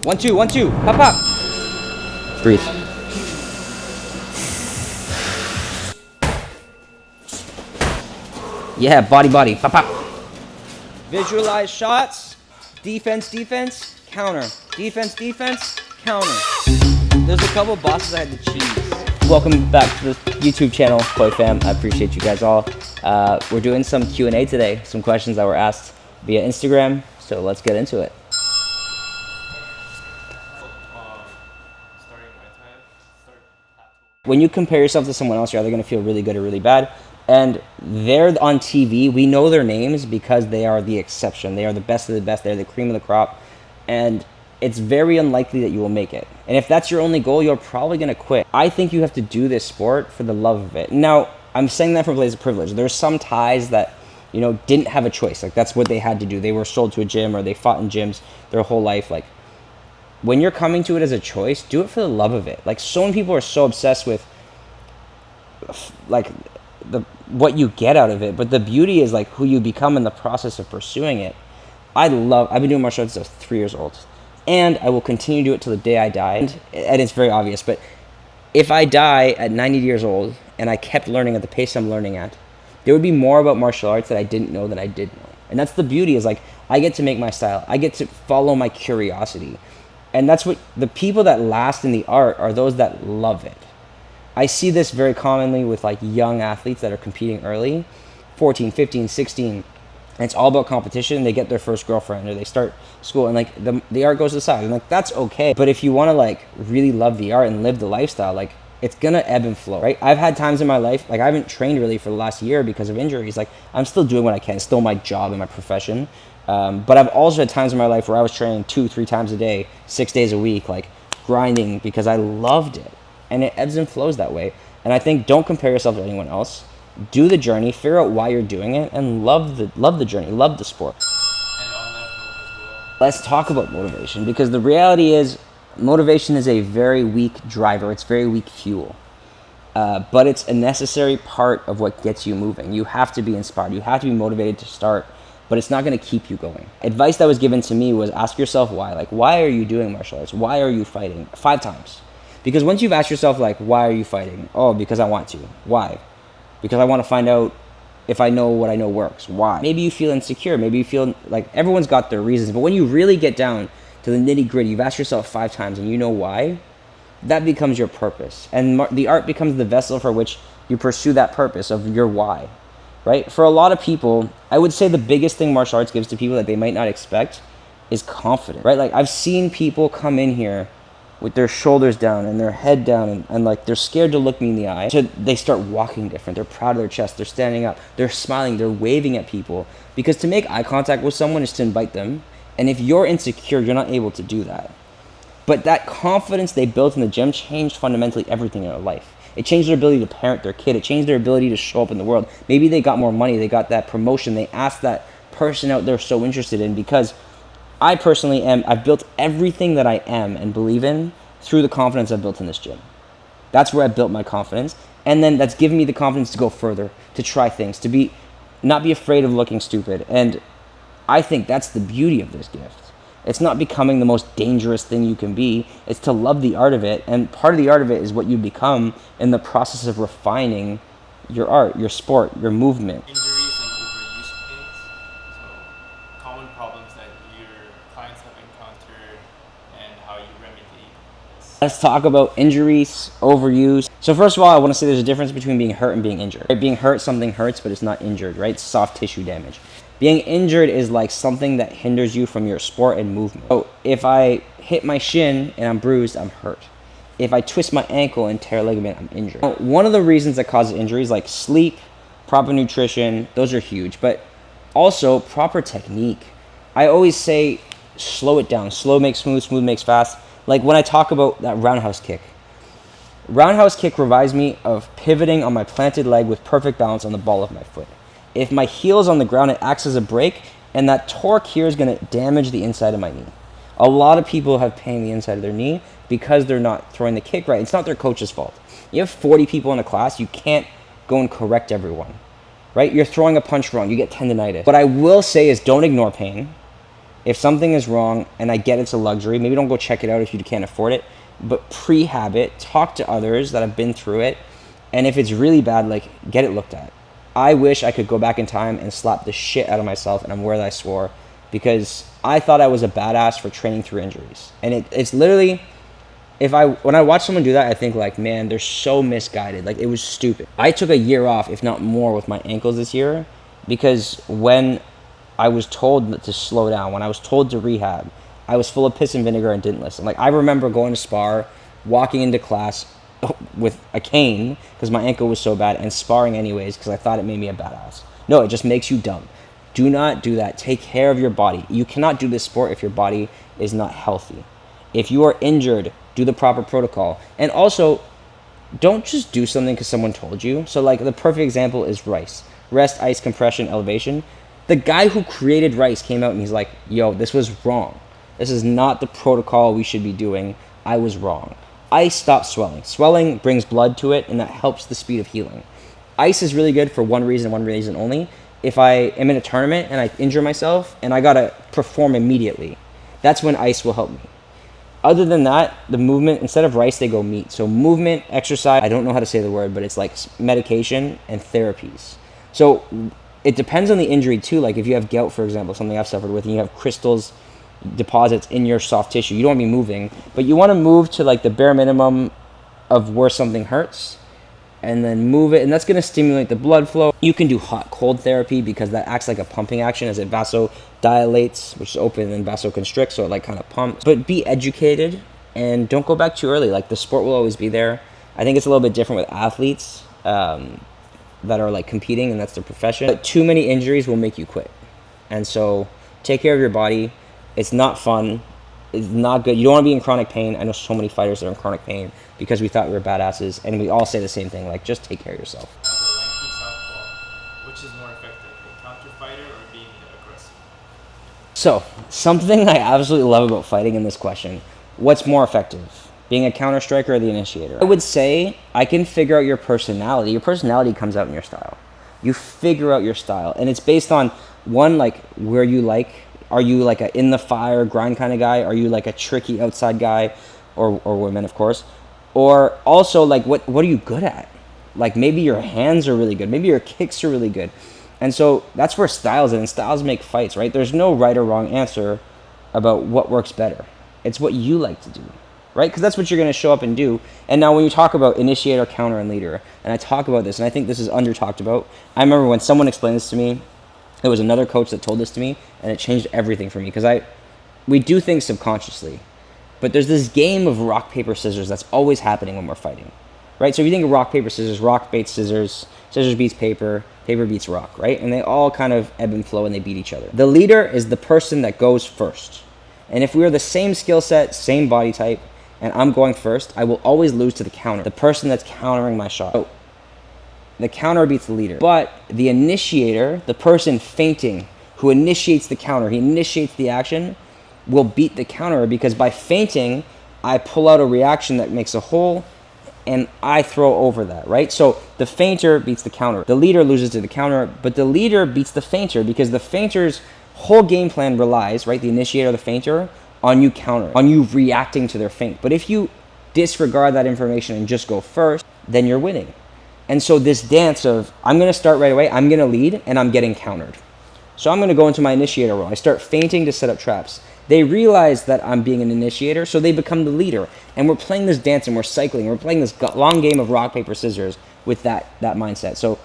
1, 2, 1, 2. Pop, pop. Breathe. Yeah, body, body. Pop, pop. Visualize shots. Defense, defense, counter. Defense, defense, counter. There's a couple bosses I had to choose. Welcome back to the YouTube channel, Koi Fam. I appreciate you guys all. We're doing some Q&A today, some questions that were asked via Instagram, so let's get into it. When you compare yourself to someone else, you're either going to feel really good or really bad. And they're on TV. We know their names because they are the exception. They are the best of the best. They're the cream of the crop. And it's very unlikely that you will make it. And if that's your only goal, you're probably going to quit. I think you have to do this sport for the love of it. Now, I'm saying that from a place of privilege. There's some ties that, you know, didn't have a choice. Like, that's what they had to do. They were sold to a gym or they fought in gyms their whole life. Like, when you're coming to it as a choice, do it for the love of it. Like, so many people are so obsessed with, like, what you get out of it, but the beauty is like who you become in the process of pursuing it. I've been doing martial arts since I was 3 years old, and I will continue to do it till the day I die. And it's very obvious, but if I die at 90 years old and I kept learning at the pace I'm learning at, there would be more about martial arts that I didn't know than I did know. And that's the beauty, is like I get to make my style. I get to follow my curiosity. And that's what the people that last in the art are, those that love it. I see this very commonly with like young athletes that are competing early, 14, 15, 16. And it's all about competition. They get their first girlfriend or they start school and like the art goes aside. And like, that's okay. But if you want to like really love the art and live the lifestyle, like it's going to ebb and flow, right? I've had times in my life, like I haven't trained really for the last year because of injuries. Like I'm still doing what I can, still my job and my profession. But I've also had times in my life where I was training 2-3 times a day, 6 days a week, like grinding because I loved it. And it ebbs and flows that way. And I think don't compare yourself to anyone else. Do the journey, figure out why you're doing it, and love the journey, love the sport. And on that note as well, let's talk about motivation, because the reality is motivation is a very weak driver. It's very weak fuel. But it's a necessary part of what gets you moving. You have to be inspired. You have to be motivated to start, but it's not going to keep you going. Advice that was given to me was ask yourself why. Like, why are you doing martial arts? Why are you fighting? 5 times. Because once you've asked yourself, like, why are you fighting? Oh, because I want to. Why? Because I want to find out if I know what I know works. Why? Maybe you feel insecure. Maybe you feel like everyone's got their reasons. But when you really get down to the nitty gritty, you've asked yourself 5 times and you know why, that becomes your purpose. And the art becomes the vessel for which you pursue that purpose of your why, right? For a lot of people, I would say the biggest thing martial arts gives to people that they might not expect is confidence, right? Like I've seen people come in here with their shoulders down and their head down and like they're scared to look me in the eye. So they start walking different. They're proud of their chest. They're standing up. They're smiling. They're waving at people. Because to make eye contact with someone is to invite them. And if you're insecure, you're not able to do that. But that confidence they built in the gym changed fundamentally everything in their life. It changed their ability to parent their kid. It changed their ability to show up in the world. Maybe they got more money. They got that promotion. They asked that person out they're so interested in, because I personally I've built everything that I am and believe in through the confidence I've built in this gym. That's where I built my confidence. And then that's given me the confidence to go further, to try things, to not be afraid of looking stupid. And I think that's the beauty of this gift. It's not becoming the most dangerous thing you can be. It's to love the art of it. And part of the art of it is what you become in the process of refining your art, your sport, your movement. Let's talk about injuries, overuse. So first of all, I want to say there's a difference between being hurt and being injured. Right? Being hurt, something hurts, but it's not injured, right? It's soft tissue damage. Being injured is like something that hinders you from your sport and movement. So if I hit my shin and I'm bruised, I'm hurt. If I twist my ankle and tear a ligament, I'm injured. Now, one of the reasons that causes injuries, like sleep, proper nutrition, those are huge, but also proper technique. I always say slow it down. Slow makes smooth, smooth makes fast. Like when I talk about that roundhouse kick. Roundhouse kick reminds me of pivoting on my planted leg with perfect balance on the ball of my foot. If my heel is on the ground, it acts as a brake, and that torque here is going to damage the inside of my knee. A lot of people have pain in the inside of their knee because they're not throwing the kick right. It's not their coach's fault. You have 40 people in a class, you can't go and correct everyone, right? You're throwing a punch wrong, you get tendinitis. What I will say is don't ignore pain. If something is wrong, and I get it's a luxury, maybe don't go check it out if you can't afford it, but prehab it, talk to others that have been through it, and if it's really bad, like, get it looked at. I wish I could go back in time and slap the shit out of myself, and I'm aware that I swore, because I thought I was a badass for training through injuries. And it's literally, when I watch someone do that, I think like, man, they're so misguided. Like, it was stupid. I took a year off, if not more, with my ankles this year, because when I was told to slow down, when I was told to rehab, I was full of piss and vinegar and didn't listen. Like, I remember going to spar, walking into class with a cane because my ankle was so bad, and sparring anyways because I thought it made me a badass. No, it just makes you dumb. Do not do that. Take care of your body. You cannot do this sport if your body is not healthy. If you are injured, do the proper protocol. And also, don't just do something because someone told you. So, like, the perfect example is rice. Rest, ice, compression, elevation. The guy who created rice came out and he's like, yo, this was wrong. This is not the protocol we should be doing. I was wrong. Ice stops swelling. Swelling brings blood to it, and that helps the speed of healing. Ice is really good for one reason only. If I am in a tournament and I injure myself and I gotta perform immediately, that's when ice will help me. Other than that, the movement, instead of rice, they go meat. So movement, exercise, I don't know how to say the word, but it's like medication and therapies. So it depends on the injury too. Like, if you have gout, for example, something I've suffered with, and you have crystals, deposits in your soft tissue, you don't want to be moving, but you want to move to like the bare minimum of where something hurts, and then move it, and that's going to stimulate the blood flow. You can do hot cold therapy because that acts like a pumping action as it vasodilates, which is open, and vasoconstricts, so it like kind of pumps. But be educated and don't go back too early. Like, the sport will always be there. I think it's a little bit different with athletes that are like competing and that's their profession, but too many injuries will make you quit. And so take care of your body. It's not fun. It's not good. You don't want to be in chronic pain. I know so many fighters that are in chronic pain because we thought we were badasses, and we all say the same thing, like, just take care of yourself. Southpaw, which is more effective, a counter fighter or being aggressive? So, something I absolutely love about fighting in this question, what's more effective, being a counter striker or the initiator? I would say I can figure out your personality. Your personality comes out in your style. You figure out your style, and it's based on, one, like, where you like. Are you like a in the fire grind kind of guy? Are you like a tricky outside guy, or women, of course? Or also, like, what are you good at? Like, maybe your hands are really good. Maybe your kicks are really good. And so that's where styles in, and styles make fights, right? There's no right or wrong answer about what works better. It's what you like to do, right? Because that's what you're going to show up and do. And now when you talk about initiator, counter, and leader, and I talk about this, and I think this is under talked about. I remember when someone explained this to me, it was another coach that told this to me, and it changed everything for me, because we do things subconsciously, but there's this game of rock, paper, scissors that's always happening when we're fighting, right? So if you think of rock, paper, scissors, rock beats scissors, scissors beats paper, paper beats rock, right? And they all kind of ebb and flow, and they beat each other. The leader is the person that goes first, and if we are the same skill set, same body type, and I'm going first, I will always lose to the counter, the person that's countering my shot. So, the counter beats the leader. But the initiator, the person feinting, who initiates the counter, he initiates the action, will beat the counter, because by feinting, I pull out a reaction that makes a hole, and I throw over that, right? So the feinter beats the counter. The leader loses to the counter, but the leader beats the feinter, because the feinter's whole game plan relies, right, the initiator, the feinter, on you countering, on you reacting to their feint. But if you disregard that information and just go first, then you're winning. And so this dance of, I'm going to start right away, I'm going to lead, and I'm getting countered. So I'm going to go into my initiator role. I start feinting to set up traps. They realize that I'm being an initiator, so they become the leader. And we're playing this dance, and we're cycling. We're playing this long game of rock, paper, scissors with that mindset. So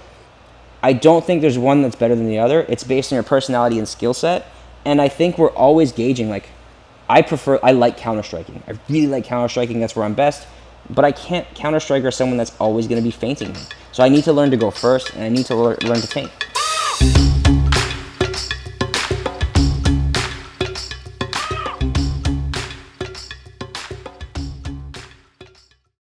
I don't think there's one that's better than the other. It's based on your personality and skill set. And I think we're always gauging, like, I like counter-striking. I really like counter-striking. That's where I'm best. But I can't counter-strike someone that's always going to be feinting me. So I need to learn to go first, and I need to learn to feint.